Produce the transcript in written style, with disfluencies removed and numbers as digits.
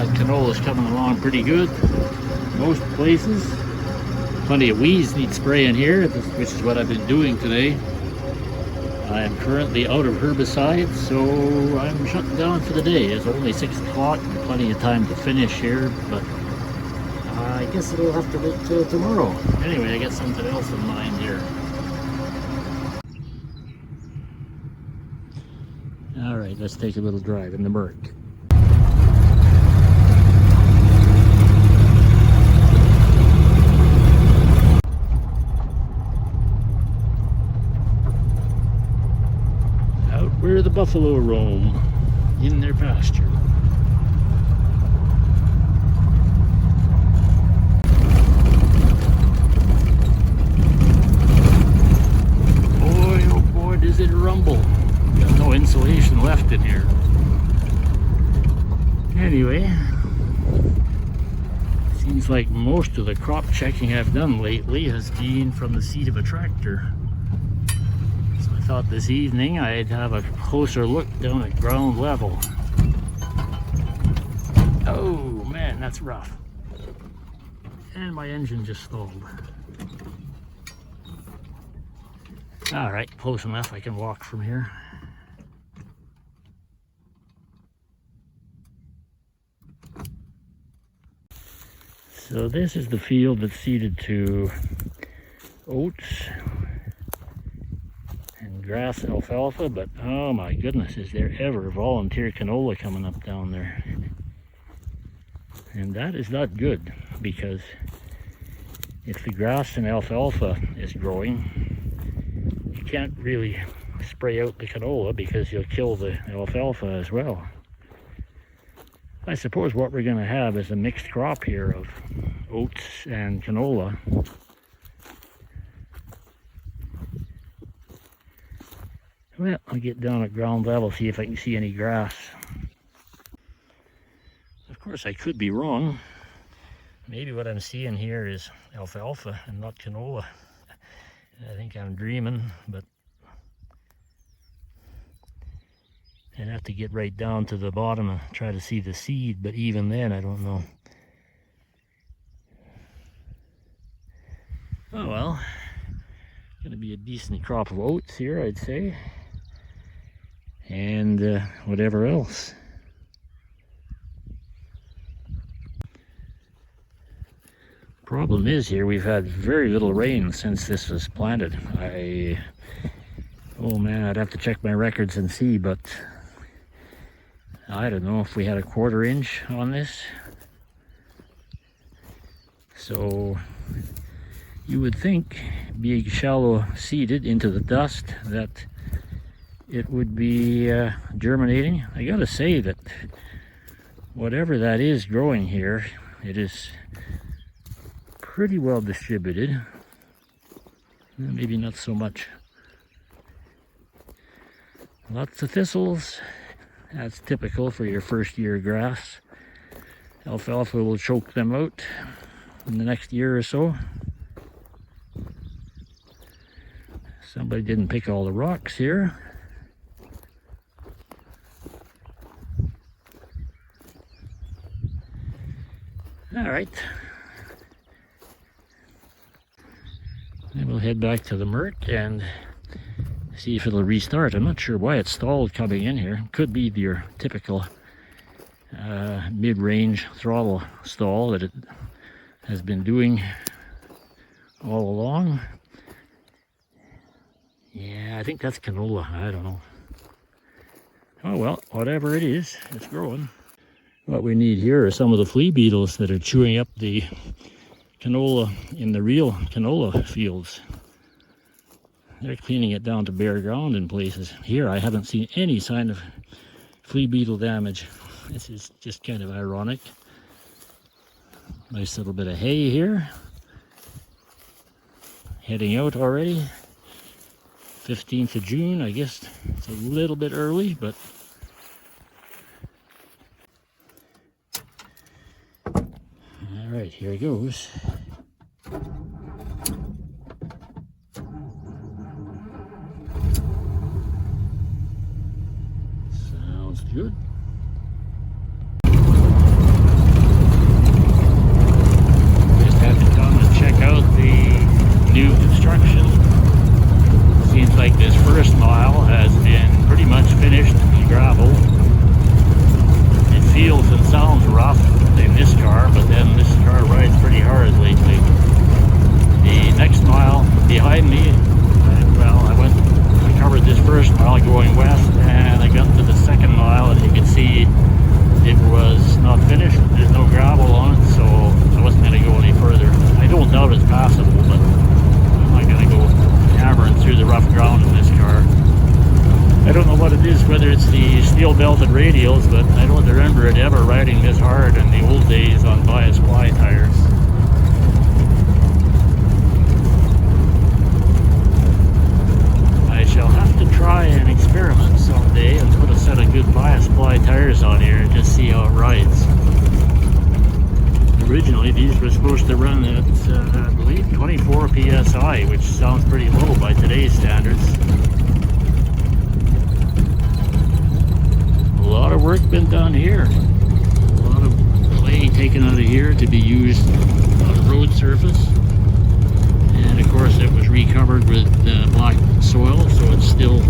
Canola's coming along pretty good. Most places. Plenty of weeds need spraying here, which is what I've been doing today. I am currently out of herbicides, so I'm shutting down for the day. It's only 6 o'clock and plenty of time to finish here, but I guess it'll have to wait till tomorrow. Anyway, I got something else in mind here. Alright, let's take a little drive in the Merc. Out where the buffalo roam, in their pasture. Boy, oh boy, does it rumble. Got no insulation left in here. Anyway, seems like most of the crop checking I've done lately has been from the seat of a tractor. So I thought this evening I'd have a closer look down at ground level. Oh man, that's rough. And my engine just stalled. Alright, close enough, I can walk from here. So this is the field that's seeded to oats and grass and alfalfa, but oh my goodness, is there ever volunteer canola coming up down there? And that is not good, because if the grass and alfalfa is growing, you can't really spray out the canola because you'll kill the alfalfa as well. I suppose what we're going to have is a mixed crop here of oats and canola. Well, I'll get down at ground level, see if I can see any grass. Of course, I could be wrong. Maybe what I'm seeing here is alfalfa and not canola. I think I'm dreaming, but I'd have to get right down to the bottom and try to see the seed, but even then, I don't know. Oh well, gonna be a decent crop of oats here, I'd say, and whatever else. Problem is here, we've had very little rain since this was planted. Oh man, I'd have to check my records and see, but I don't know if we had a 1/4 inch on this. So you would think, being shallow seeded into the dust, that it would be germinating. I gotta say that whatever that is growing here, it is pretty well distributed. Maybe not so much. Lots of thistles. That's typical for your first year grass. Alfalfa will choke them out in the next year or so. Somebody didn't pick all the rocks here. All right. Then we'll head back to the Merc and see if it'll restart. I'm not sure why it stalled coming in here. Could be your typical mid-range throttle stall that it has been doing all along. Yeah, I think that's canola. I don't know. Oh well, whatever it is, it's growing. What we need here are some of the flea beetles that are chewing up the canola in the real canola fields. They're cleaning it down to bare ground in places. Here I haven't seen any sign of flea beetle damage. This is just kind of ironic. Nice little bit of hay here. Heading out already. 15th of June, I guess it's a little bit early, but all right, here it goes. Sounds good. first mile has been pretty much finished in gravel. It feels and sounds rough in this car, but then this car rides pretty hard lately. The next mile behind me, I covered this first mile going west, and I got to the second mile, and you can see it was not finished. There's no gravel on it, so I wasn't going to go any further. I don't doubt it's passable, but I'm not going to go hammering through the rough ground in this car. I don't know what it is, whether it's the steel belted radials, but I don't remember it ever riding this hard in the old days on bias ply tires. I shall have to try an experiment someday and put a set of good bias ply tires on here and just see how it rides. Originally these were supposed to run at I believe 24 psi, which sounds pretty low by today's standards. A lot of work been done here. A lot of clay taken out of here to be used on road surface. And of course it was recovered with black soil, so it's still